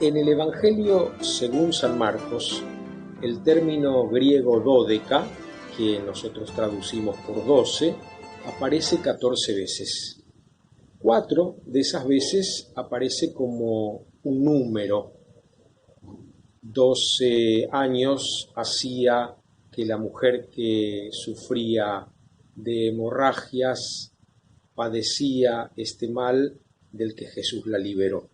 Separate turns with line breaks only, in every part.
En el Evangelio según San Marcos, el término griego dódeca, que nosotros traducimos por 12, aparece 14 veces. 4 de esas veces aparece como un número. 12 años hacía que la mujer que sufría de hemorragias padecía este mal del que Jesús la liberó.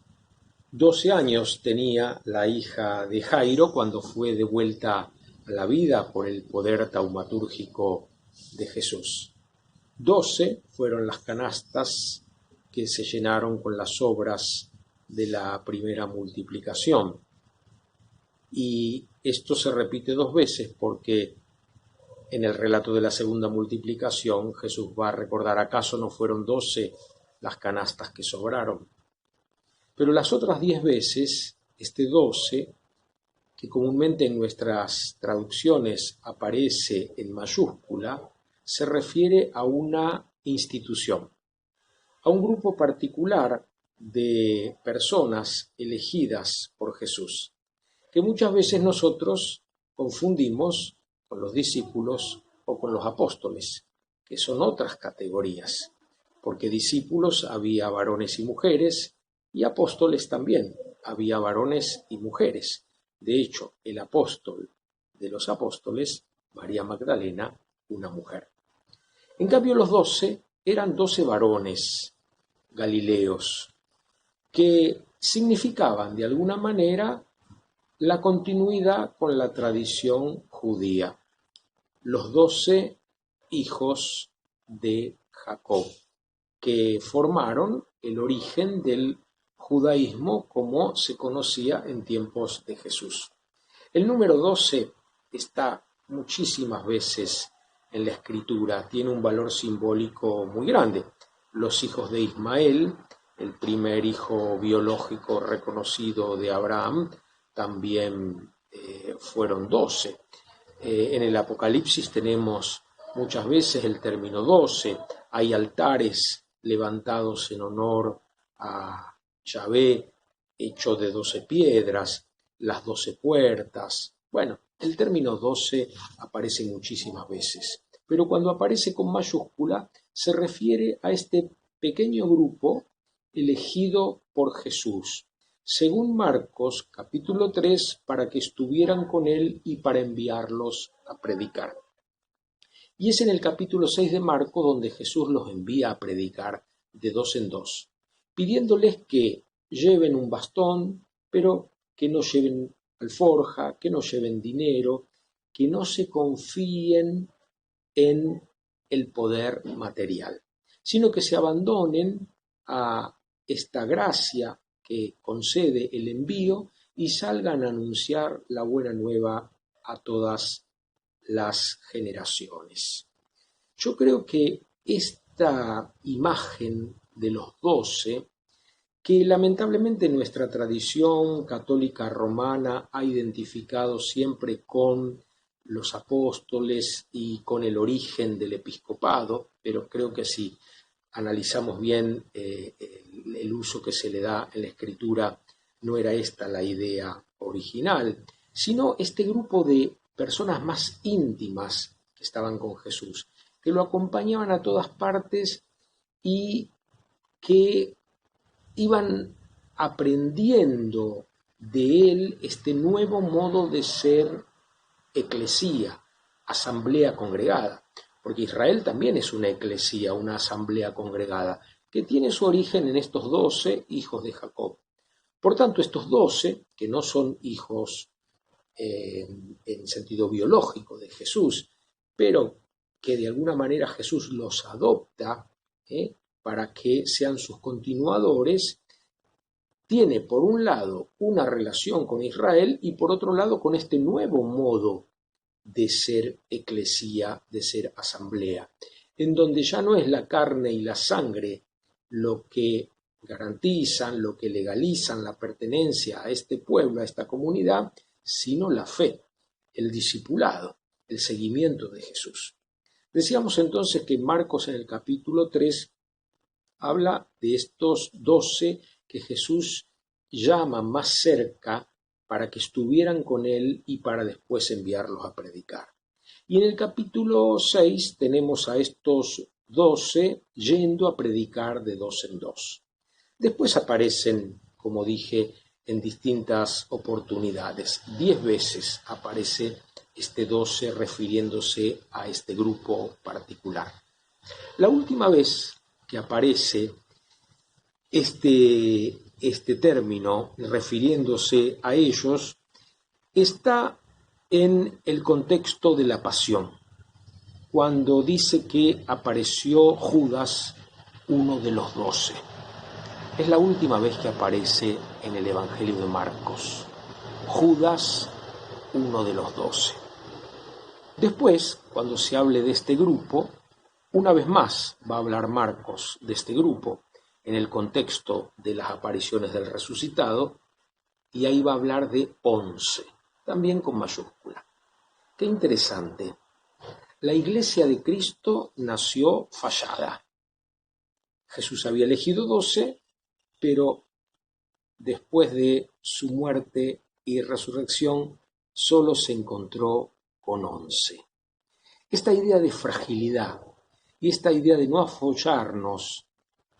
12 años tenía la hija de Jairo cuando fue devuelta a la vida por el poder taumatúrgico de Jesús. 12 fueron las canastas que se llenaron con las sobras de la primera multiplicación. Y esto se repite 2 veces porque en el relato de la segunda multiplicación Jesús va a recordar: ¿acaso no fueron 12 las canastas que sobraron? Pero las otras 10 veces, este 12, que comúnmente en nuestras traducciones aparece en mayúscula, se refiere a una institución, a un grupo particular de personas elegidas por Jesús, que muchas veces nosotros confundimos con los discípulos o con los apóstoles, que son otras categorías, porque discípulos había varones y mujeres, y apóstoles también había varones y mujeres. De hecho, el apóstol de los apóstoles, María Magdalena, una mujer. En cambio, los 12 eran 12 varones galileos, que significaban de alguna manera la continuidad con la tradición judía. Los 12 hijos de Jacob, que formaron el origen del judaísmo como se conocía en tiempos de Jesús. El número 12 está muchísimas veces en la Escritura, tiene un valor simbólico muy grande. Los hijos de Ismael, el primer hijo biológico reconocido de Abraham, también fueron 12. En el Apocalipsis tenemos muchas veces el término 12, hay altares levantados en honor a Yahvé, hecho de 12 piedras, las 12 puertas. Bueno, el término 12 aparece muchísimas veces, pero cuando aparece con mayúscula se refiere a este pequeño grupo elegido por Jesús, según Marcos capítulo 3, para que estuvieran con él y para enviarlos a predicar. Y es en el capítulo 6 de Marcos donde Jesús los envía a predicar de 2 en 2, pidiéndoles que lleven un bastón, pero que no lleven alforja, que no lleven dinero, que no se confíen en el poder material, sino que se abandonen a esta gracia que concede el envío y salgan a anunciar la buena nueva a todas las generaciones. Yo creo que esta imagen de los 12, que lamentablemente nuestra tradición católica romana ha identificado siempre con los apóstoles y con el origen del episcopado, pero creo que si analizamos bien el uso que se le da en la escritura, no era esta la idea original, sino este grupo de personas más íntimas que estaban con Jesús, que lo acompañaban a todas partes y que iban aprendiendo de él este nuevo modo de ser eclesía, asamblea congregada, porque Israel también es una eclesía, una asamblea congregada, que tiene su origen en estos 12 hijos de Jacob. Por tanto, estos 12, que no son hijos en sentido biológico de Jesús, pero que de alguna manera Jesús los adopta para que sean sus continuadores, tiene por un lado una relación con Israel y por otro lado con este nuevo modo de ser eclesía, de ser asamblea, en donde ya no es la carne y la sangre lo que garantizan, lo que legalizan la pertenencia a este pueblo, a esta comunidad, sino la fe, el discipulado, el seguimiento de Jesús. Decíamos entonces que Marcos en el capítulo 3 habla de estos 12 que Jesús llama más cerca para que estuvieran con él y para después enviarlos a predicar. Y en el capítulo 6 tenemos a estos 12 yendo a predicar de dos en dos. Después aparecen, como dije, en distintas oportunidades. 10 veces aparece este 12 refiriéndose a este grupo particular. La última vez que aparece este término refiriéndose a ellos está en el contexto de la pasión, cuando dice que apareció Judas, uno de los 12. Es la última vez que aparece en el Evangelio de Marcos. Judas, uno de los 12. Después, cuando se hable de este grupo, una vez más va a hablar Marcos de este grupo en el contexto de las apariciones del resucitado, y ahí va a hablar de 11, también con mayúscula. Qué interesante. La iglesia de Cristo nació fallada. Jesús había elegido 12, pero después de su muerte y resurrección solo se encontró con 11. Esta idea de fragilidad y esta idea de no apoyarnos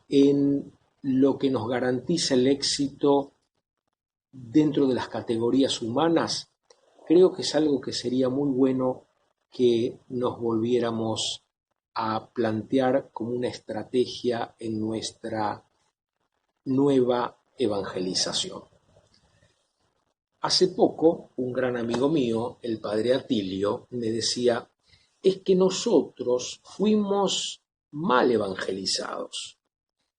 en lo que nos garantiza el éxito dentro de las categorías humanas, creo que es algo que sería muy bueno que nos volviéramos a plantear como una estrategia en nuestra nueva evangelización. Hace poco, un gran amigo mío, el padre Atilio, me decía, es que nosotros fuimos mal evangelizados.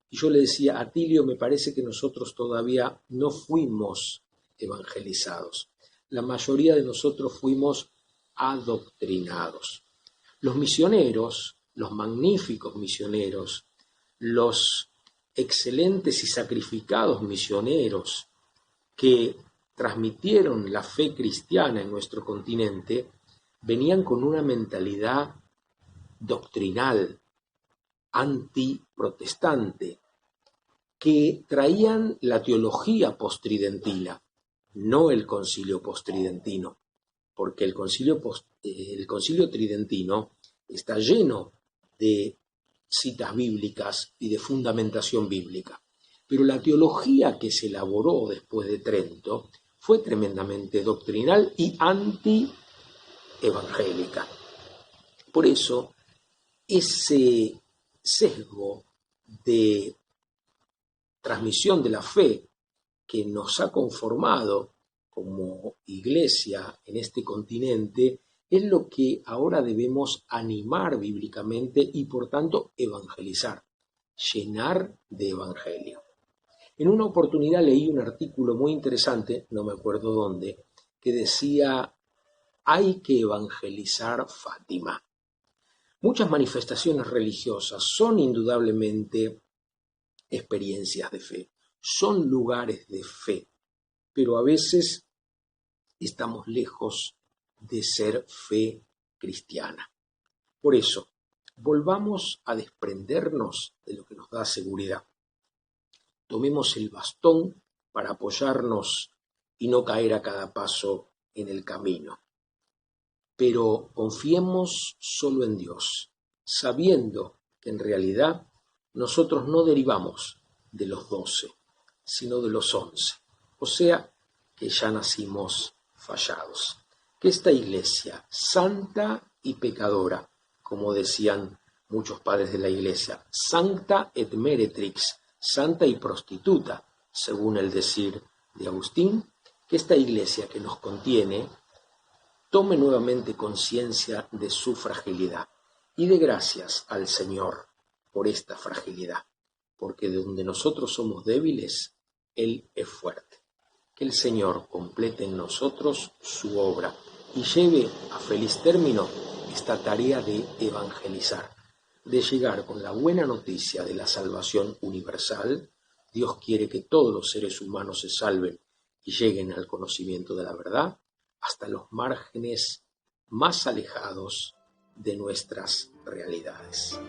Y yo le decía, Atilio, me parece que nosotros todavía no fuimos evangelizados. La mayoría de nosotros fuimos adoctrinados. Los misioneros, los magníficos misioneros, los excelentes y sacrificados misioneros que transmitieron la fe cristiana en nuestro continente, venían con una mentalidad doctrinal, antiprotestante, que traían la teología postridentina, no el concilio postridentino, porque el concilio tridentino está lleno de citas bíblicas y de fundamentación bíblica. Pero la teología que se elaboró después de Trento fue tremendamente doctrinal y anti-evangélica. Por eso, ese sesgo de transmisión de la fe que nos ha conformado como iglesia en este continente es lo que ahora debemos animar bíblicamente y por tanto evangelizar, llenar de evangelio. En una oportunidad leí un artículo muy interesante, no me acuerdo dónde, que decía, hay que evangelizar Fátima. Muchas manifestaciones religiosas son indudablemente experiencias de fe, son lugares de fe, pero a veces estamos lejos de ser fe cristiana. Por eso, volvamos a desprendernos de lo que nos da seguridad. Tomemos el bastón para apoyarnos y no caer a cada paso en el camino. Pero confiemos solo en Dios, sabiendo que en realidad nosotros no derivamos de los 12, sino de los 11. O sea, que ya nacimos fallados. Que esta iglesia, santa y pecadora, como decían muchos padres de la iglesia, sancta et meretrix, santa y prostituta, según el decir de Agustín, que esta iglesia que nos contiene tome nuevamente conciencia de su fragilidad y dé gracias al Señor por esta fragilidad, porque de donde nosotros somos débiles, Él es fuerte. Que el Señor complete en nosotros su obra y lleve a feliz término esta tarea de evangelizar, de llegar con la buena noticia de la salvación universal. Dios quiere que todos los seres humanos se salven y lleguen al conocimiento de la verdad hasta los márgenes más alejados de nuestras realidades.